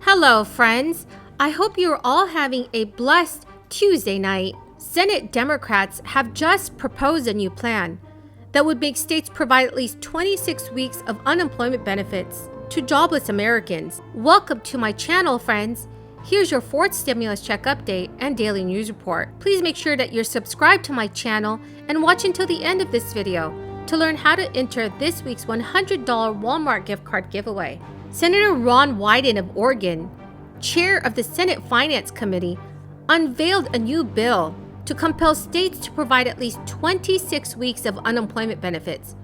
Hello, friends. I hope you're all having a blessed Tuesday night. Senate Democrats have just proposed a new plan that would make states provide at least 26 weeks of unemployment benefits to jobless Americans. Welcome to my channel, friends. Here's your fourth stimulus check update and daily news report. Please make sure that you're subscribed to my channel and watch until the end of this video to learn how to enter this week's $100 Walmart gift card giveaway. Senator Ron Wyden of Oregon, chair of the Senate Finance Committee, unveiled a new bill to compel states to provide at least 26 weeks of unemployment benefits,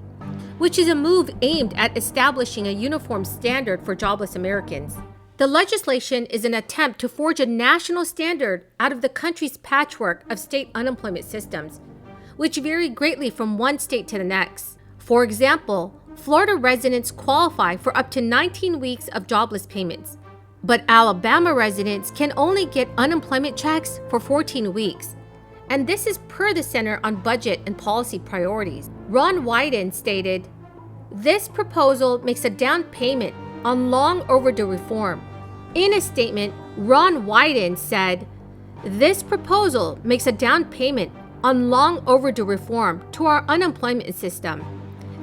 which is a move aimed at establishing a uniform standard for jobless Americans. The legislation is an attempt to forge a national standard out of the country's patchwork of state unemployment systems, which vary greatly from one state to the next. For example, Florida residents qualify for up to 19 weeks of jobless payments, but Alabama residents can only get unemployment checks for 14 weeks. And this is per the Center on Budget and Policy Priorities. Ron Wyden stated, "This proposal makes a down payment on long overdue reform." In a statement, Ron Wyden said, "This proposal makes a down payment on long overdue reform to our unemployment system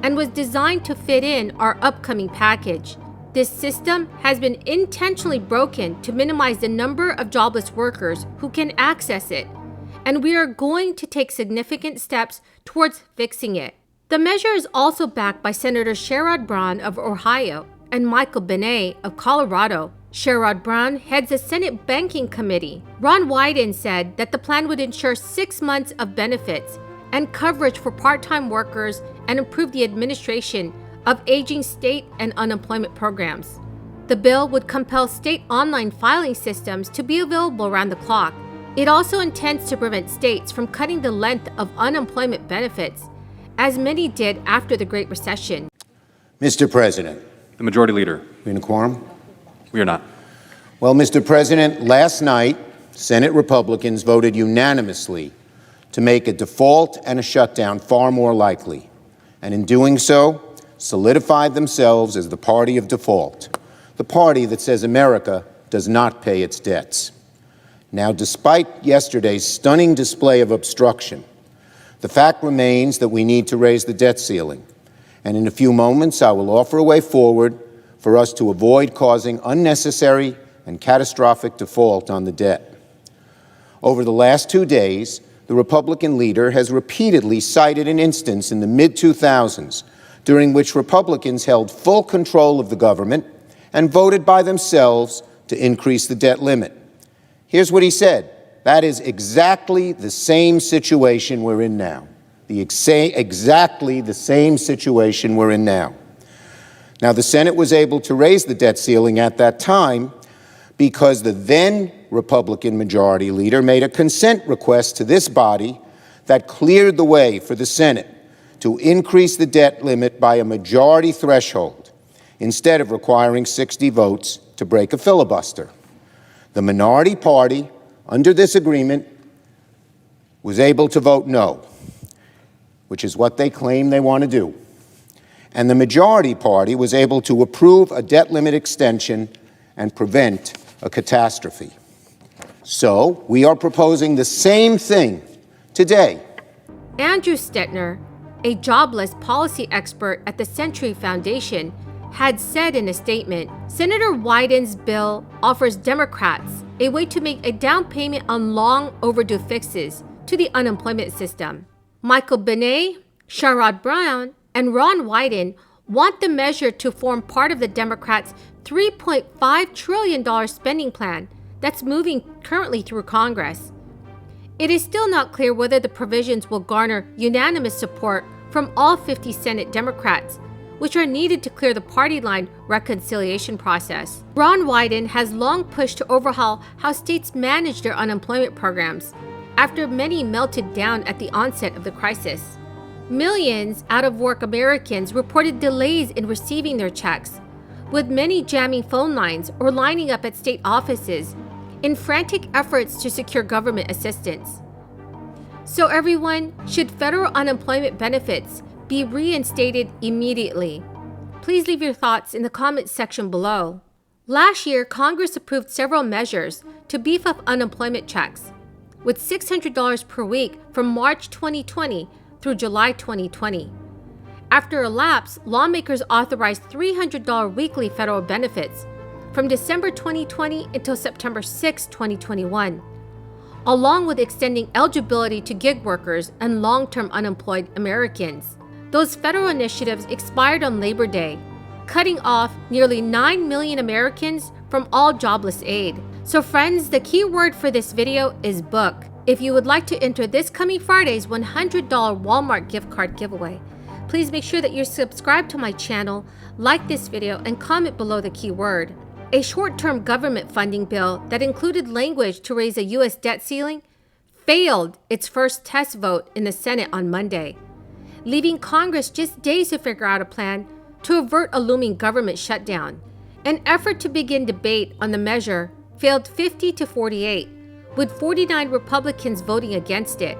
and was designed to fit in our upcoming package. This system has been intentionally broken to minimize the number of jobless workers who can access it, and we are going to take significant steps towards fixing it." The measure is also backed by Senator Sherrod Brown of Ohio and Michael Benet of Colorado. Sherrod Brown heads the Senate Banking Committee. Ron Wyden said that the plan would ensure 6 months of benefits and coverage for part-time workers and improve the administration of aging state and unemployment programs. The bill would compel state online filing systems to be available around the clock. It also intends to prevent states from cutting the length of unemployment benefits, as many did after the Great Recession. Mr. President. The Majority Leader. We in a quorum? We are not. Well, Mr. President, last night, Senate Republicans voted unanimously to make a default and a shutdown far more likely, and in doing so, solidified themselves as the party of default, the party that says America does not pay its debts. Now, despite yesterday's stunning display of obstruction, the fact remains that we need to raise the debt ceiling, and in a few moments I will offer a way forward for us to avoid causing unnecessary and catastrophic default on the debt. Over the last 2 days, the Republican leader has repeatedly cited an instance in the mid-2000s during which Republicans held full control of the government and voted by themselves to increase the debt limit. Here's what he said. That is exactly the same situation we're in now. Exactly the same situation we're in now. Now, the Senate was able to raise the debt ceiling at that time because the then Republican Majority Leader made a consent request to this body that cleared the way for the Senate to increase the debt limit by a majority threshold instead of requiring 60 votes to break a filibuster. The minority party, under this agreement, was able to vote no, which is what they claim they want to do. And the majority party was able to approve a debt limit extension and prevent a catastrophe. So we are proposing the same thing today. Andrew Stetner, a jobless policy expert at the Century Foundation, had said in a statement, Senator Wyden's bill offers Democrats a way to make a down payment on long overdue fixes to the unemployment system. Michael Benet, Sherrod Brown, and Ron Wyden want the measure to form part of the Democrats' $3.5 trillion spending plan that's moving currently through Congress. It is still not clear whether the provisions will garner unanimous support from all 50 Senate Democrats, which are needed to clear the party line reconciliation process. Ron Wyden has long pushed to overhaul how states manage their unemployment programs after many melted down at the onset of the crisis. Millions out-of-work Americans reported delays in receiving their checks, with many jamming phone lines or lining up at state offices in frantic efforts to secure government assistance. So everyone, should federal unemployment benefits be reinstated immediately? Please leave your thoughts in the comments section below. Last year, Congress approved several measures to beef up unemployment checks, with $600 per week from March 2020 through July 2020. After a lapse, lawmakers authorized $300 weekly federal benefits from December 2020 until September 6, 2021, along with extending eligibility to gig workers and long-term unemployed Americans. Those federal initiatives expired on Labor Day, cutting off nearly 9 million Americans from all jobless aid. So friends, the key word for this video is book. If you would like to enter this coming Friday's $100 Walmart gift card giveaway, please make sure that you're subscribed to my channel, like this video, and comment below the keyword. A short-term government funding bill that included language to raise a U.S. debt ceiling failed its first test vote in the Senate on Monday, leaving Congress just days to figure out a plan to avert a looming government shutdown. An effort to begin debate on the measure failed 50-48, with 49 Republicans voting against it.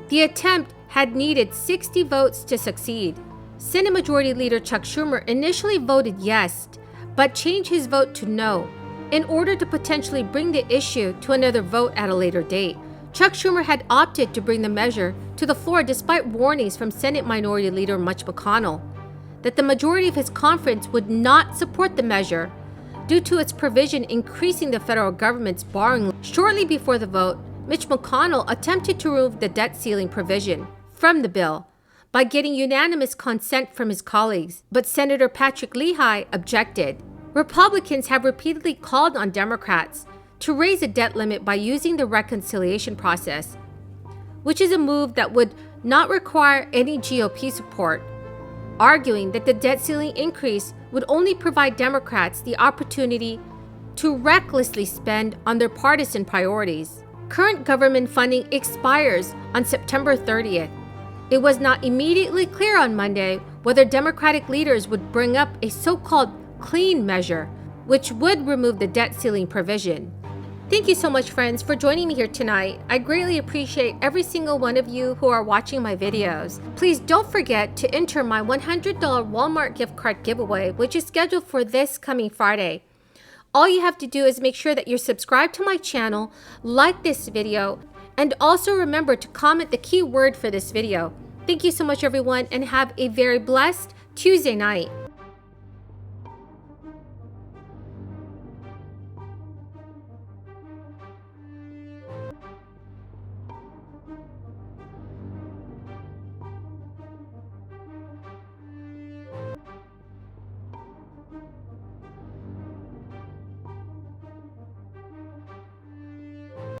The attempt had needed 60 votes to succeed. Senate Majority Leader Chuck Schumer initially voted yes, but changed his vote to no in order to potentially bring the issue to another vote at a later date. Chuck Schumer had opted to bring the measure to the floor despite warnings from Senate Minority Leader Mitch McConnell that the majority of his conference would not support the measure due to its provision increasing the federal government's borrowing. Shortly before the vote, Mitch McConnell attempted to remove the debt ceiling provision from the bill by getting unanimous consent from his colleagues, but Senator Patrick Leahy objected. Republicans have repeatedly called on Democrats to raise a debt limit by using the reconciliation process, which is a move that would not require any GOP support, arguing that the debt ceiling increase would only provide Democrats the opportunity to recklessly spend on their partisan priorities. Current government funding expires on September 30th. It was not immediately clear on Monday whether Democratic leaders would bring up a so-called clean measure, which would remove the debt ceiling provision. Thank you so much, friends, for joining me here tonight. I greatly appreciate every single one of you who are watching my videos. Please don't forget to enter my $100 Walmart gift card giveaway, which is scheduled for this coming Friday. All you have to do is make sure that you're subscribed to my channel, like this video, and also remember to comment the key word for this video. Thank you so much, everyone, and have a very blessed Tuesday night.